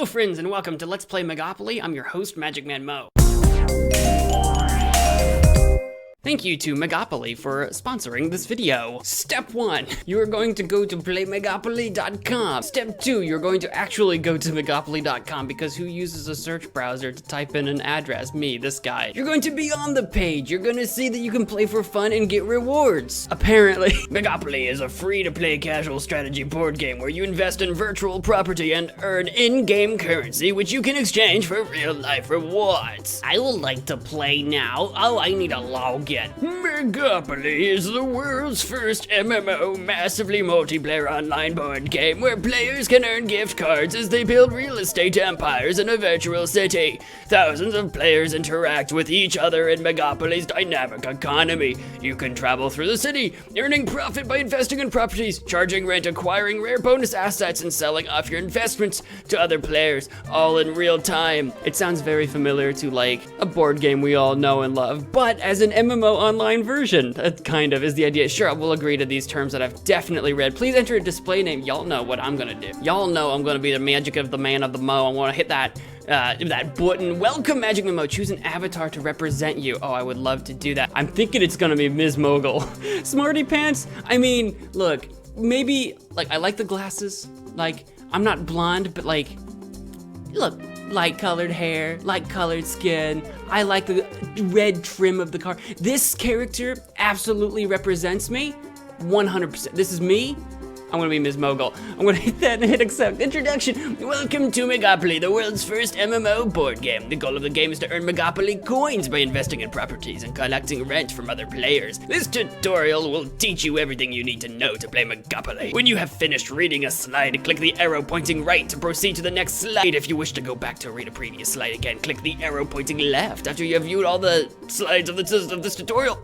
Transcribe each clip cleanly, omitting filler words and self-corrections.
Hello friends and welcome to Let's Play Megopoly. I'm your host, MagicManMo. Thank you to Megopoly for sponsoring this video. Step 1, you are going to go to playmegopoly.com. Step 2, you're going to actually go to megopoly.com because who uses a search browser to type in an address? Me, this guy. You're going to be on the page. You're going to see that you can play for fun and get rewards. Apparently, Megopoly is a free-to-play casual strategy board game where you invest in virtual property and earn in-game currency, which you can exchange for real-life rewards. I would like to play now. Oh, I need a login. Megopoly is the world's first MMO massively multiplayer online board game where players can earn gift cards as they build real estate empires in a virtual city. Thousands of players interact with each other in Megopoly's dynamic economy. You can travel through the city, earning profit by investing in properties, charging rent, acquiring rare bonus assets, and selling off your investments to other players, all in real time. It sounds very familiar to like a board game we all know and love, but as an MMO online version. That kind of is the idea. Sure, we'll agree to these terms that I've definitely read. Please enter a display name. Y'all know what I'm gonna do. Y'all know I'm gonna be the magic of the man of the mo. I wanna hit that button. Welcome, MagicManMo. Choose an avatar to represent you. Oh, I would love to do that. I'm thinking it's gonna be Ms. Mogul. Smarty pants? I mean, look, maybe, like, I like the glasses. Like, I'm not blonde, but like, look, light colored hair, light colored skin. I like the red trim of the car. This character absolutely represents me 100%. This is me. I'm gonna be Ms. Mogul. I'm gonna hit that and hit accept. Introduction. Welcome to Megopoly, the world's first MMO board game. The goal of the game is to earn Megopoly coins by investing in properties and collecting rent from other players. This tutorial will teach you everything you need to know to play Megopoly. When you have finished reading a slide, click the arrow pointing right to proceed to the next slide. If you wish to go back to read a previous slide again, click the arrow pointing left. After you have viewed all the slides of this tutorial,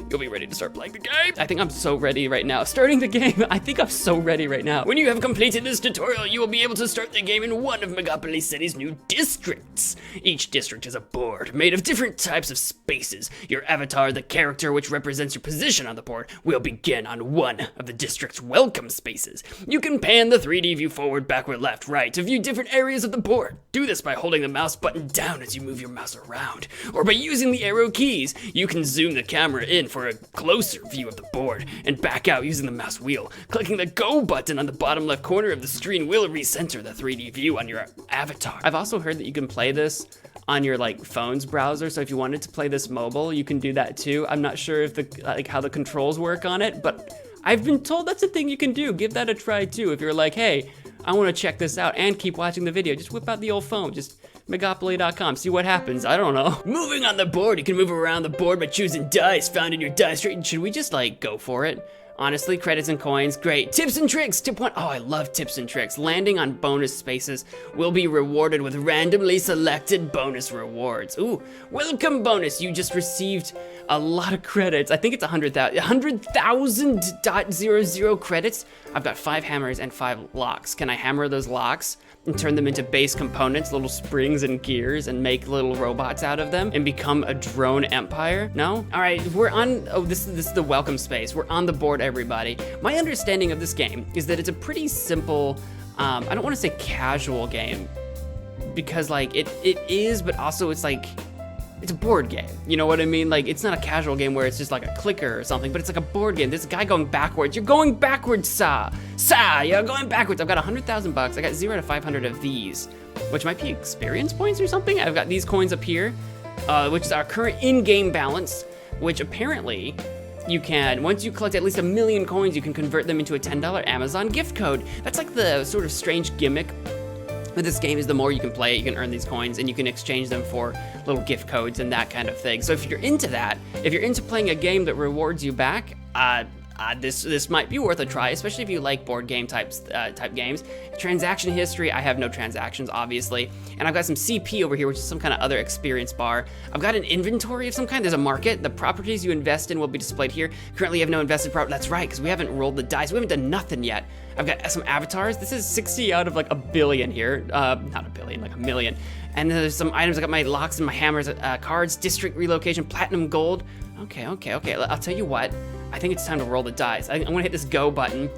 you'll be ready to start playing the game. I think I'm so ready right now. Starting the game, I think I'm so ready right now. When you have completed this tutorial, you will be able to start the game in one of Megopoly City's new districts. Each district is a board made of different types of spaces. Your avatar, the character which represents your position on the board, will begin on one of the district's welcome spaces. You can pan the 3D view forward, backward, left, right to view different areas of the board. Do this by holding the mouse button down as you move your mouse around, or by using the arrow keys. You can zoom the camera in for a closer view of the board and back out using the mouse wheel. Clicking the go button on the bottom left corner of the screen will recenter the 3D view on your avatar. I've also heard that you can play this on your like phone's browser, so if you wanted to play this mobile, you can do that too. I'm not sure if how the controls work on it, but I've been told that's a thing you can do. Give that a try too. If you're like, hey, I want to check this out and keep watching the video, just whip out the old phone. Just Megopoly.com, see what happens, I don't know. Moving on the board, you can move around the board by choosing dice found in your dice tray. Should we just like go for it? Honestly, credits and coins, great. Tips and tricks, tip 1, oh, I love tips and tricks. Landing on bonus spaces will be rewarded with randomly selected bonus rewards. Ooh, welcome bonus, you just received a lot of credits. I think it's 100,000.00 credits. I've got 5 hammers and 5 locks. Can I hammer those locks and turn them into base components, little springs and gears, and make little robots out of them and become a drone empire? No? All right, we're on, oh, this is the welcome space. We're on the board, everybody. My understanding of this game is that it's a pretty simple, I don't want to say casual game, because like it is, but also it's like, it's a board game, you know what I mean? Like, it's not a casual game where it's just like a clicker or something, but it's like a board game. This guy going backwards. You're going backwards, you're going backwards. I've got 100,000 bucks. I got 0 to 500 of these, which might be experience points or something. I've got these coins up here, which is our current in-game balance, which apparently you can, once you collect at least 1 million coins, you can convert them into a $10 Amazon gift code. That's like the sort of strange gimmick with this game, is the more you can play it, you can earn these coins and you can exchange them for little gift codes and that kind of thing. So if you're into that, if you're into playing a game that rewards you back, this might be worth a try, especially if you like board game type games. Transaction history, I have no transactions, obviously. And I've got some CP over here, which is some kind of other experience bar. I've got an inventory of some kind. There's a market. The properties you invest in will be displayed here. Currently, you have no invested property. That's right, because we haven't rolled the dice. We haven't done nothing yet. I've got some avatars. This is 60 out of like 1 billion here. Not 1 billion, like 1 million. And there's some items. I got my locks and my hammers, cards, district relocation, platinum gold. Okay. I'll tell you what. I think it's time to roll the dice. I'm gonna hit this go button.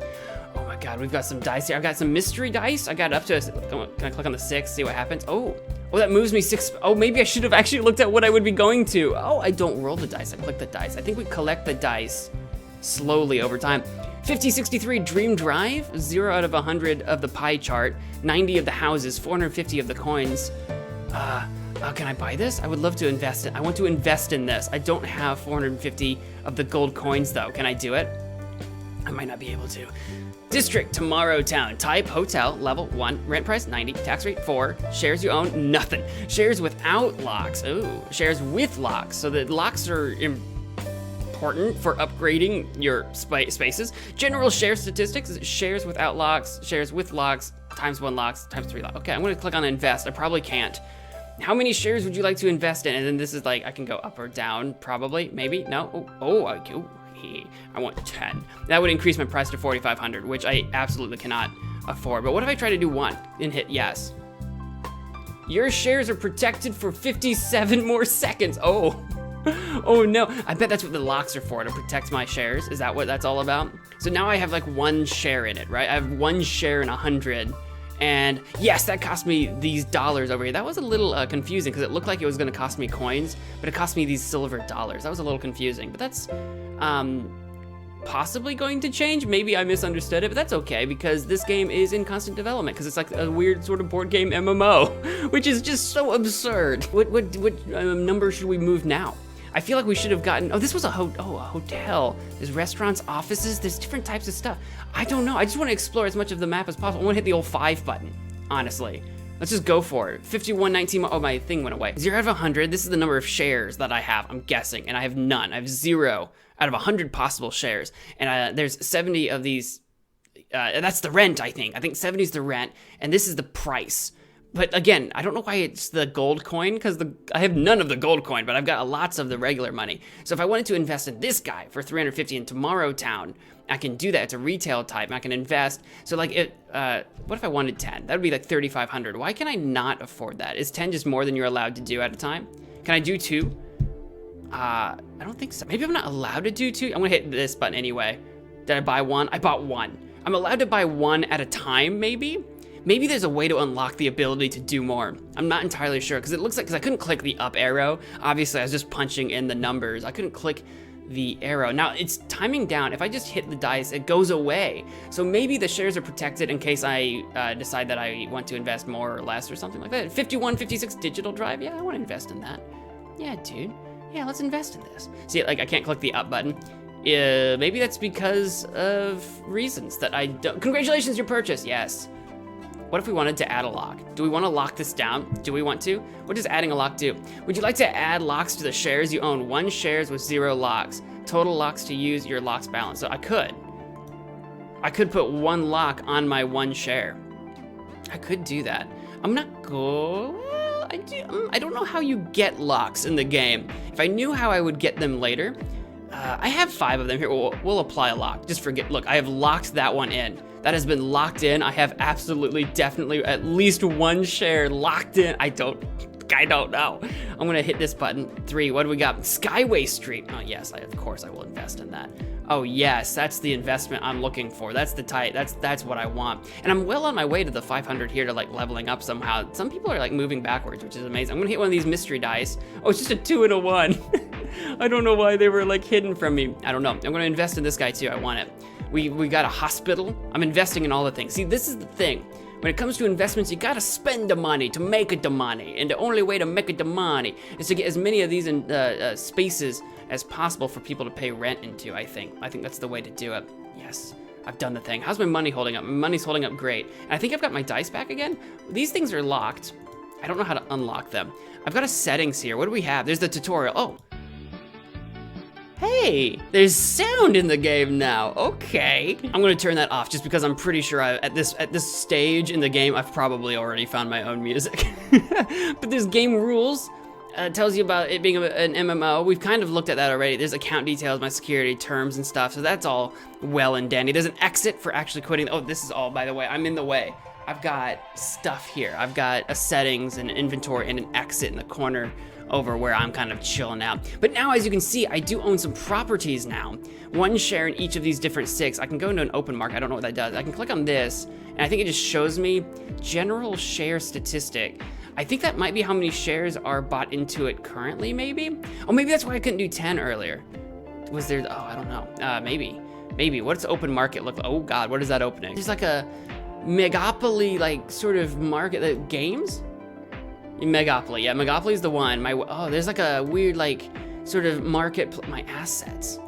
Oh my God, we've got some dice here. I've got some mystery dice. I got up to, can I click on the 6, see what happens? Oh, that moves me 6. Oh, maybe I should have actually looked at what I would be going to. Oh, I don't roll the dice, I click the dice. I think we collect the dice slowly over time. 50, 63 Dream Drive, 0 out of 100 of the pie chart, 90 of the houses, 450 of the coins. Can I buy this? I would love to invest in. I want to invest in this. I don't have 450 of the gold coins though. Can I do it? I might not be able to. District, Tomorrow Town. Type, hotel, level 1, rent price 90, tax rate 4, shares you own, nothing. Shares without locks, ooh, shares with locks. So the locks are important for upgrading your spaces. General share statistics, shares without locks, shares with locks, ×1 locks, ×3 locks. Okay, I'm gonna click on invest. I probably can't. How many shares would you like to invest in? And then this is like, I can go up or down, probably, maybe, no? I want 10. That would increase my price to 4,500, which I absolutely cannot afford. But what if I try to do 1 and hit yes? Your shares are protected for 57 more seconds. Oh, oh no. I bet that's what the locks are for, to protect my shares. Is that what that's all about? So now I have like 1 share in it, right? I have 1 share in 100. And yes, that cost me these dollars over here. That was a little confusing because it looked like it was gonna cost me coins, but it cost me these silver dollars. That was a little confusing, but that's possibly going to change. Maybe I misunderstood it, but that's okay because this game is in constant development because it's like a weird sort of board game MMO, which is just so absurd. What number should we move now? I feel like we should have gotten, oh, this was a hotel. There's restaurants, offices, there's different types of stuff. I don't know, I just want to explore as much of the map as possible. I want to hit the old 5 button, honestly. Let's just go for it. 5119, oh, my thing went away. 0 out of 100, this is the number of shares that I have, I'm guessing, and I have none. I have 0 out of 100 possible shares. And there's 70 of these, that's the rent, I think. I think 70 is the rent, and this is the price. But again, I don't know why it's the gold coin, because I have none of the gold coin, but I've got lots of the regular money. So if I wanted to invest in this guy for 350 in Tomorrow Town, I can do that. It's a retail type, and I can invest. So like, what if I wanted 10? That would be like 3,500. Why can I not afford that? Is 10 just more than you're allowed to do at a time? Can I do 2? I don't think so. Maybe I'm not allowed to do 2. I'm gonna hit this button anyway. Did I buy 1? I bought 1. I'm allowed to buy 1 at a time, maybe? Maybe there's a way to unlock the ability to do more. I'm not entirely sure, because it looks like, because I couldn't click the up arrow. Obviously, I was just punching in the numbers. I couldn't click the arrow. Now, it's timing down. If I just hit the dice, it goes away. So maybe the shares are protected in case I decide that I want to invest more or less or something like that. 5156 digital drive, yeah, I want to invest in that. Yeah, dude, yeah, let's invest in this. See, like, I can't click the up button. Maybe that's because of reasons that I don't. Congratulations, your purchase, yes. What if we wanted to add a lock? Do we want to lock this down? Do we want to? What does adding a lock do? Would you like to add locks to the shares you own? 1 shares with 0 locks. Total locks to use your locks balance. So I could put 1 lock on my 1 share. I could do that. I'm not I don't know how you get locks in the game. If I knew how I would get them later, I have 5 of them here. We'll apply a lock. Just forget, look, I have locked that one in. That has been locked in. I have absolutely, definitely at least 1 share locked in. I don't know. I'm gonna hit this button. 3, what do we got? Skyway Street. Oh yes, of course I will invest in that. Oh yes, that's the investment I'm looking for. That's the type, that's what I want. And I'm well on my way to the 500 here to like leveling up somehow. Some people are like moving backwards, which is amazing. I'm gonna hit one of these mystery dice. Oh, it's just a 2 and a 1. I don't know why they were like hidden from me. I don't know. I'm gonna invest in this guy too, I want it. We got a hospital. I'm investing in all the things. See, this is the thing. When it comes to investments, you gotta spend the money to make it the money. And the only way to make it the money is to get as many of these spaces as possible for people to pay rent into, I think. I think that's the way to do it. Yes, I've done the thing. How's my money holding up? My money's holding up great. And I think I've got my dice back again. These things are locked. I don't know how to unlock them. I've got a settings here. What do we have? There's the tutorial. Oh. Hey, there's sound in the game now. Okay. I'm gonna turn that off just because I'm pretty sure at this stage in the game, I've probably already found my own music. But there's game rules. Tells you about it being an MMO. We've kind of looked at that already. There's account details, my security terms and stuff. So that's all well and dandy. There's an exit for actually quitting. Oh, this is all, by the way, I'm in the way. I've got stuff here. I've got a settings, an inventory, and an exit in the corner over where I'm kind of chilling out. But now, as you can see, I do own some properties now. 1 share in each of these different 6. I can go into an open market. I don't know what that does. I can click on this, and I think it just shows me general share statistic. I think that might be how many shares are bought into it currently, maybe? Oh, maybe that's why I couldn't do 10 earlier. Was there, oh, I don't know. Maybe. What's open market look like? Oh God, what is that opening? There's like a Megopoly, like sort of market, games? Megopoly, yeah, Megopoly is the one. There's like a weird, like, sort of market, my assets.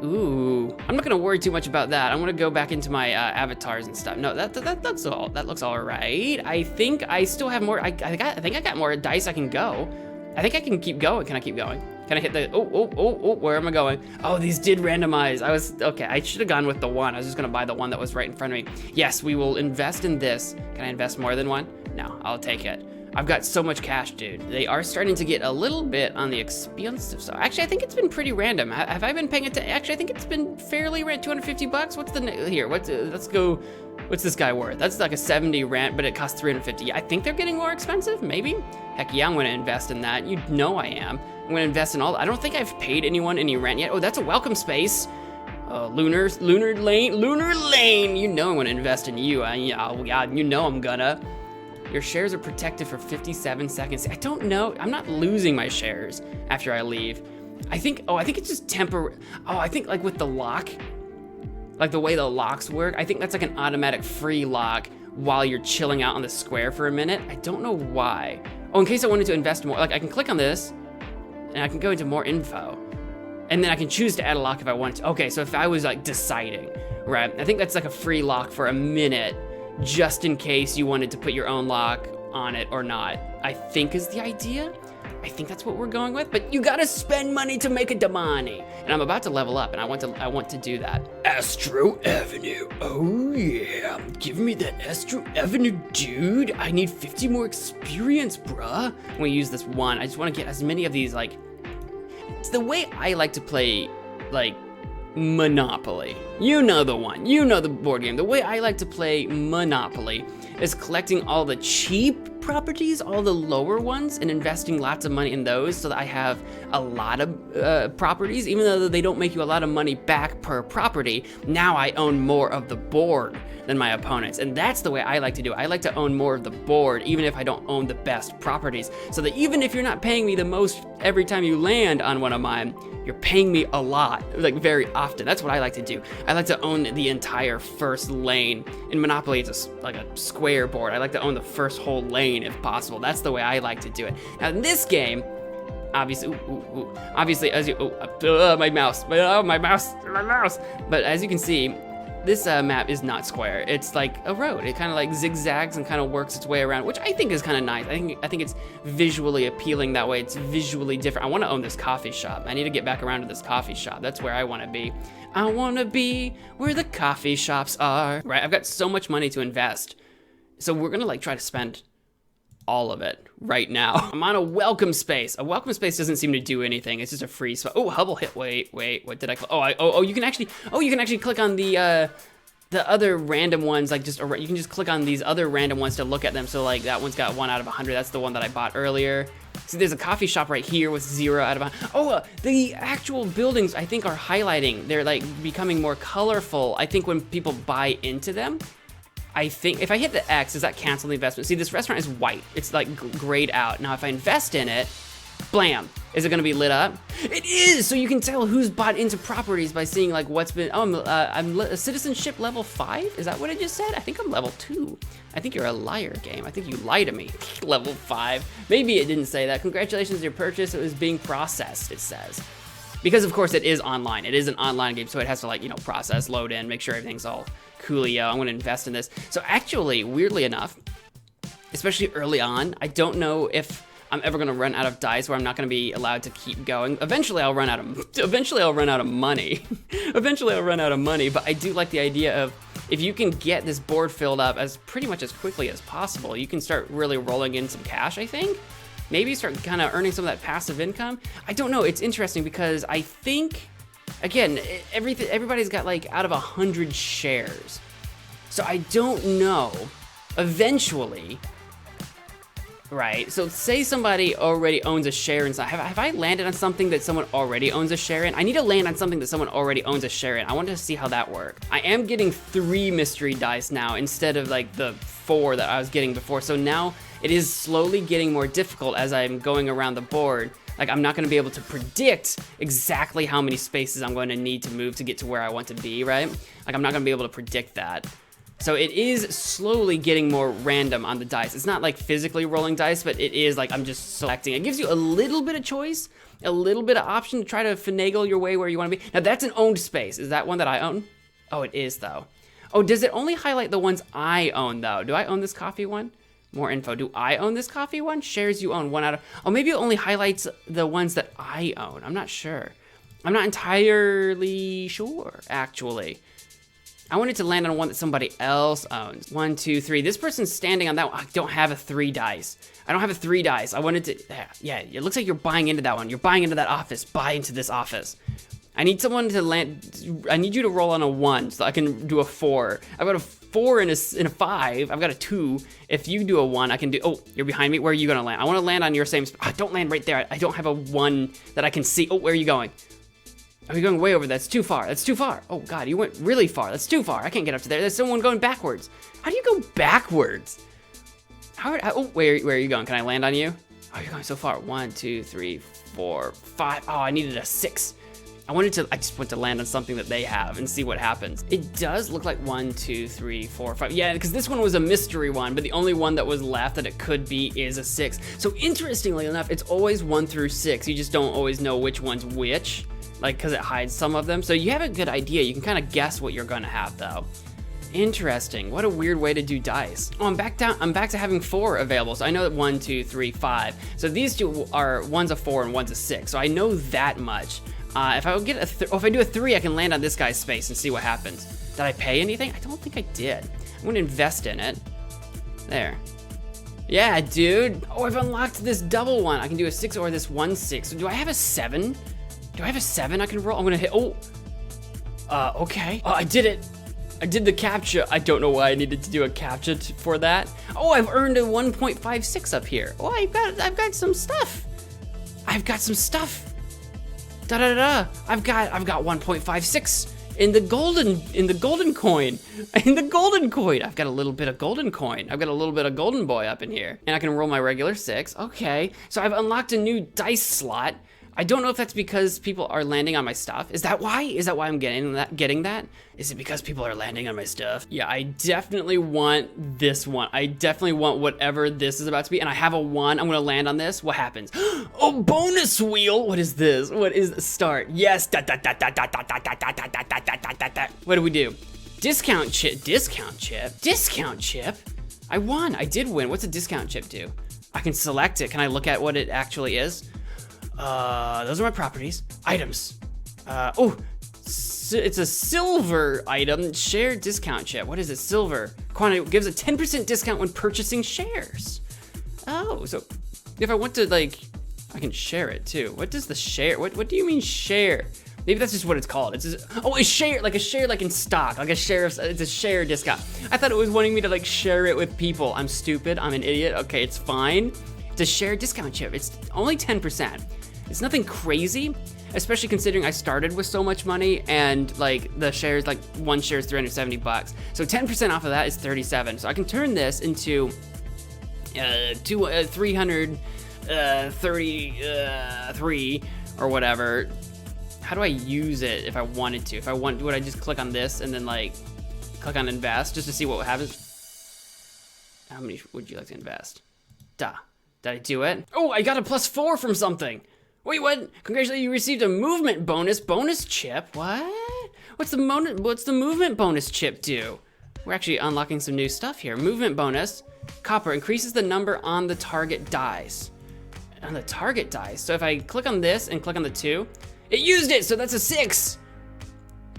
Ooh, I'm not gonna worry too much about that. I'm gonna go back into my avatars and stuff. No, that's all. That looks all right. I think I still have more. I think I got more dice I can go. I think I can keep going. Can I keep going? Can I hit the? Oh! Where am I going? Oh, these did randomize. Okay. I should have gone with the 1. I was just gonna buy the one that was right in front of me. Yes, we will invest in this. Can I invest more than 1? No, I'll take it. I've got so much cash, dude. They are starting to get a little bit on the expensive side. Actually, I think it's been pretty random. Have I been paying attention? Actually, I think it's been fairly random. 250 bucks? What's the, here, let's go. What's this guy worth? That's like a 70 rent, but it costs 350. Yeah, I think they're getting more expensive, maybe? Heck yeah, I'm gonna invest in that. You know I am. I'm gonna invest in all, I don't think I've paid anyone any rent yet. Oh, that's a welcome space. Lunar Lane. You know I'm gonna invest in you. You know I'm gonna. Your shares are protected for 57 seconds. I don't know. I'm not losing my shares after I leave. I think it's just temporary. Oh, I think like with the lock, like the way the locks work, I think that's like an automatic free lock while you're chilling out on the square for a minute. I don't know why. Oh, in case I wanted to invest more, like I can click on this and I can go into more info. And then I can choose to add a lock if I want to. Okay, so if I was like deciding, right? I think that's like a free lock for a minute, just in case you wanted to put your own lock on it or not, I think is the idea. I think that's what we're going with, but you gotta spend money to make it the money. And I'm about to level up, and I want to do that. Astro Avenue, oh yeah. Give me that Astro Avenue, dude. I need 50 more experience, bruh. I'm gonna use this 1. I just wanna get as many of these, like, it's the way I like to play, like, Monopoly. You know the one. You know the board game. The way I like to play Monopoly is collecting all the cheap properties, all the lower ones, and investing lots of money in those so that I have a lot of properties. Even though they don't make you a lot of money back per property, now I own more of the board than my opponents. And that's the way I like to do it. I like to own more of the board, even if I don't own the best properties. So that even if you're not paying me the most every time you land on one of mine, you're paying me a lot, like very often. That's what I like to do. I like to own the entire first lane. In Monopoly, it's like a square board. I like to own the first whole lane if possible. That's the way I like to do it. Now in this game, obviously, as you, my mouse. But as you can see, this map is not square. It's like a road. It kind of like zigzags and kind of works its way around, which I think is kind of nice. I think it's visually appealing that way. It's visually different. I want to own this coffee shop. I need to get back around to this coffee shop. That's where I want to be. I want to be where the coffee shops are. Right, I've got so much money to invest. So we're gonna like try to spend all of it right now. I'm on a welcome space. A welcome space doesn't seem to do anything. It's just a free spot. Oh, Hubble hit. Wait, what did I, you can actually click on the other random ones, like you can just click on these other random ones to look at them. So like that one's got 1 out of 100. That's the one that I bought earlier. See, there's a coffee shop right here with 0 out of 100. Oh, the actual buildings I think are highlighting. They're like becoming more colorful. I think when people buy into them, I think if I hit the X, does that cancel the investment? See, this restaurant is white. It's like grayed out. Now, if I invest in it, blam, is it gonna be lit up? It is, so you can tell who's bought into properties by seeing like what's been, I'm citizenship level 5? Is that what I just said? I think I'm level 2. I think you're a liar, game. I think you lied to me. Level 5. Maybe it didn't say that. Congratulations on your purchase. It was being processed, it says. Because of course it is online. It is an online game, so it has to like, process, load in, make sure everything's all coolio. I'm gonna invest in this. So actually, weirdly enough, especially early on, I don't know if I'm ever gonna run out of dice where I'm not gonna be allowed to keep going. Eventually I'll run out of money. Eventually I'll run out of money, but I do like the idea of if you can get this board filled up as pretty much as quickly as possible, you can start really rolling in some cash, I think. Maybe start kind of earning some of that passive income. I don't know, it's interesting because I think, again, everybody's got like out of 100 shares. So I don't know eventually, right? So say somebody already owns a share in something. Have I landed on something that someone already owns a share in? I need to land on something that someone already owns a share in. I want to see how that works. I am getting 3 mystery dice now instead of like the 4 that I was getting before. So now it is slowly getting more difficult as I'm going around the board. Like, I'm not gonna be able to predict exactly how many spaces I'm going to need to move to get to where I want to be, right? Like, I'm not gonna be able to predict that. So it is slowly getting more random on the dice. It's not like physically rolling dice, but it is like I'm just selecting. It gives you a little bit of choice, a little bit of option to try to finagle your way where you wanna be. Now that's an owned space. Is that one that I own? Oh, it is though. Oh, does it only highlight the ones I own though? Do I own this coffee one? More info. Do I own this coffee one? Shares you own 1 out of... Oh, maybe it only highlights the ones that I own. I'm not sure. I'm not entirely sure, actually. I wanted to land on one that somebody else owns. 1, 2, 3. This person's standing on that one. I don't have a 3 dice. I don't have a 3 dice. I wanted to... Yeah, it looks like you're buying into that one. You're buying into that office. Buy into this office. I need someone to land... I need you to roll on a 1 so I can do a 4. I've got a 4 and a 5. I've got a 2. If you do a 1, I can do... Oh, you're behind me. Where are you going to land? I want to land on your same... don't land right there. I don't have a 1 that I can see. Oh, where are you going? Oh, you're going way over. That's too far. That's too far. Oh, God, you went really far. That's too far. I can't get up to there. There's someone going backwards. How do you go backwards? Where are you going? Can I land on you? Oh, you're going so far. 1, 2, 3, 4, 5. Oh, I needed a 6. I just want to land on something that they have and see what happens. It does look like 1, 2, 3, 4, 5. Yeah, because this one was a mystery one, but the only one that was left that it could be is a 6. So interestingly enough, it's always 1 through 6. You just don't always know which one's which, like, because it hides some of them. So you have a good idea. You can kind of guess what you're gonna have though. Interesting. What a weird way to do dice. Oh, I'm back to having 4 available. So I know that 1, 2, 3, 5. So these two are, one's a 4 and one's a 6. So I know that much. If I get if I do a 3, I can land on this guy's space and see what happens. Did I pay anything? I don't think I did. I'm gonna invest in it. There. Yeah, dude. Oh, I've unlocked this double one. I can do a 6 or this 1, 6. So do I have a 7? Do I have a 7 I can roll? I'm gonna hit, okay. Oh, I did it. I did the captcha. I don't know why I needed to do a captcha for that. Oh, I've earned a 1.56 up here. Oh, I've got some stuff. I've got some stuff. I've got 1.56 in the golden coin. In the golden coin. I've got a little bit of golden coin. I've got a little bit of golden boy up in here. And I can roll my regular 6. Okay. So I've unlocked a new dice slot. I don't know if that's because people are landing on my stuff. Is that why? Is that why I'm getting that? Is it because people are landing on my stuff? Yeah, I definitely want this one. I definitely want whatever this is about to be. And I have a 1. I'm gonna land on this. What happens? Oh, bonus wheel. What is this? What is start? Yes. What do we do? Discount chip. Discount chip. Discount chip. I won. I did win. What's a discount chip do? I can select it. Can I look at what it actually is? Those are my properties. Items. It's a silver item. Share discount chip. What is it? Silver. Quantity gives a 10% discount when purchasing shares. Oh, so if I want to, like, I can share it too. What does the share? What do you mean share? Maybe that's just what it's called. It's just, a share like in stock, like a share. It's a share discount. I thought it was wanting me to like share it with people. I'm stupid. I'm an idiot. Okay, it's fine. It's a share discount chip. It's only 10%. It's nothing crazy, especially considering I started with so much money and like the shares, like 1 share is $370. So 10% off of that is 37. So I can turn this into 333 or whatever. How do I use it if I wanted to? Would I just click on this and then like click on invest just to see what happens? How many would you like to invest? Did I do it? Oh, I got a +4 from something. Wait, what? Congratulations, you received a movement bonus chip. What? What's the movement bonus chip do? We're actually unlocking some new stuff here. Movement bonus, copper, increases the number on the target dice. On the target dice. So if I click on this and click on the 2, it used it, so that's a 6.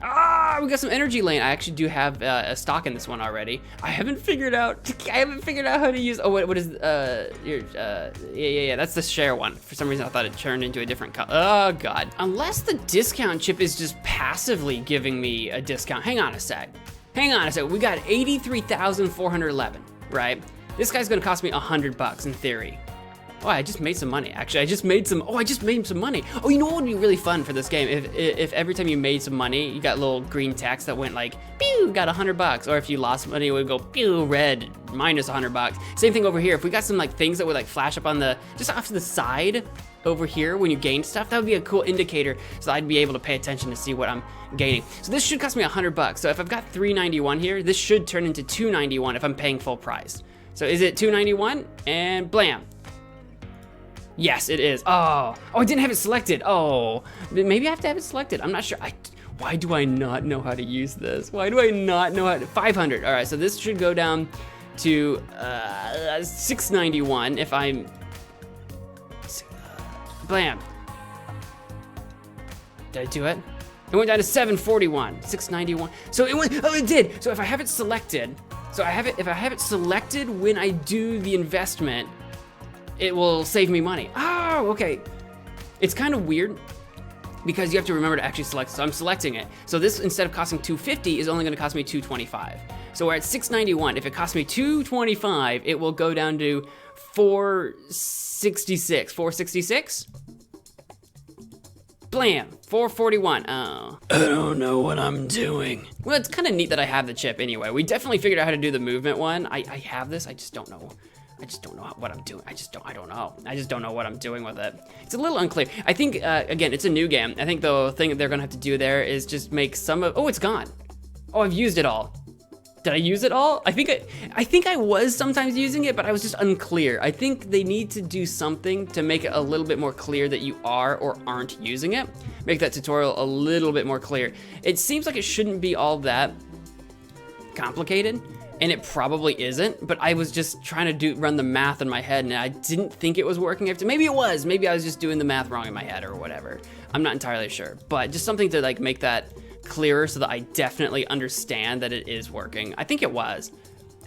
Ah, we got some energy lane. I actually do have a stock in this one already. I haven't figured out how to use, what is, yeah, that's the share one. For some reason, I thought it turned into a different color. Oh, God. Unless the discount chip is just passively giving me a discount. Hang on a sec. We got 83,411. right? This guy's gonna cost me $100 in theory. Oh, I just made some money, actually. I just made some money. Oh, you know what would be really fun for this game? If every time you made some money, you got little green text that went like, pew, got $100. Or if you lost money, it would go, pew, red, minus $100. Same thing over here. If we got some like things that would like flash up on the, just off to the side over here when you gain stuff, that would be a cool indicator so I'd be able to pay attention to see what I'm gaining. So this should cost me $100. So if I've got $391 here, this should turn into $291 if I'm paying full price. So is it $291? And blam. Yes, it is. Oh, I didn't have it selected. Oh, maybe I have to have it selected. I'm not sure. Why do I not know how to use this? Why do I not know how to? 500. All right, so this should go down to 691 if I'm. Blam. Did I do it? It went down to 741. 691. So it went. Oh, it did. So if I have it selected, if I have it selected when I do the investment, it will save me money. Oh, okay. It's kind of weird because you have to remember to actually select. So I'm selecting it. So this, instead of costing $250, is only gonna cost me $225. So we're at $691. If it costs me $225, it will go down to $466. $466? Blam, $441. Oh. I don't know what I'm doing. Well, it's kind of neat that I have the chip anyway. We definitely figured out how to do the movement one. I have this, I just don't know. What I'm doing. I don't know. I just don't know what I'm doing with it. It's a little unclear. I think, again, it's a new game. I think the thing that they're gonna have to do there is just make some of, oh, it's gone. Oh, I've used it all. Did I use it all? I think I was sometimes using it, but I was just unclear. I think they need to do something to make it a little bit more clear that you are or aren't using it. Make that tutorial a little bit more clear. It seems like it shouldn't be all that complicated. And it probably isn't, but I was just trying to run the math in my head and I didn't think it was working. Maybe it was, maybe I was just doing the math wrong in my head or whatever. I'm not entirely sure, but just something to like make that clearer so that I definitely understand that it is working. I think it was.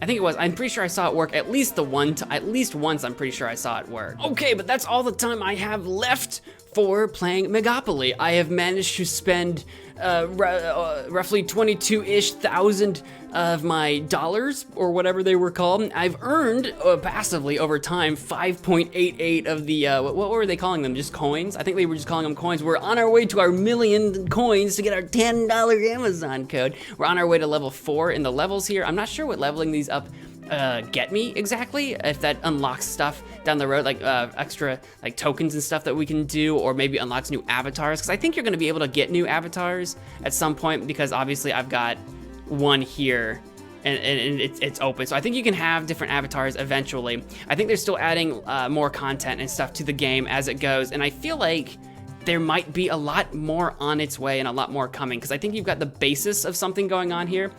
I'm pretty sure I saw it work at least once. I'm pretty sure I saw it work. Okay, but that's all the time I have left for playing Megopoly. I have managed to spend roughly 22-ish thousand of my dollars, or whatever they were called. I've earned passively over time 5.88 of the, what were they calling them? Just coins? I think they were just calling them coins. We're on our way to our 1,000,000 coins to get our $10 Amazon code. We're on our way to level 4 in the levels here. I'm not sure what leveling these up get me exactly, if that unlocks stuff down the road, like extra like tokens and stuff that we can do, or maybe unlocks new avatars, because I think you're going to be able to get new avatars at some point, because obviously I've got one here and it's open, so I think you can have different avatars eventually. I think they're still adding more content and stuff to the game as it goes, and I feel like there might be a lot more on its way and a lot more coming, because I think you've got the basis of something going on here.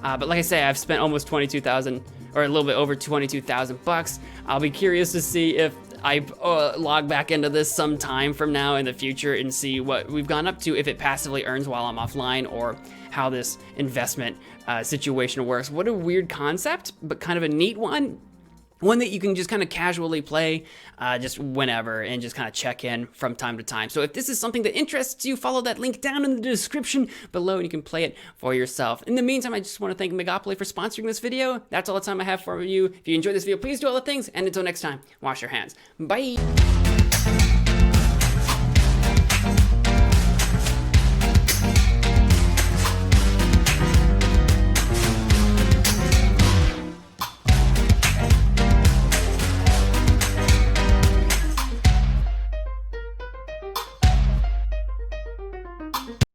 But like I say, I've spent almost 22,000, or a little bit over 22,000 bucks. I'll be curious to see if I log back into this sometime from now in the future and see what we've gone up to, if it passively earns while I'm offline, or how this investment situation works. What a weird concept, but kind of a neat one. One that you can just kind of casually play just whenever and just kind of check in from time to time. So if this is something that interests you, follow that link down in the description below and you can play it for yourself. In the meantime, I just want to thank Megopoly for sponsoring this video. That's all the time I have for you. If you enjoyed this video, please do all the things. And until next time, wash your hands. Bye.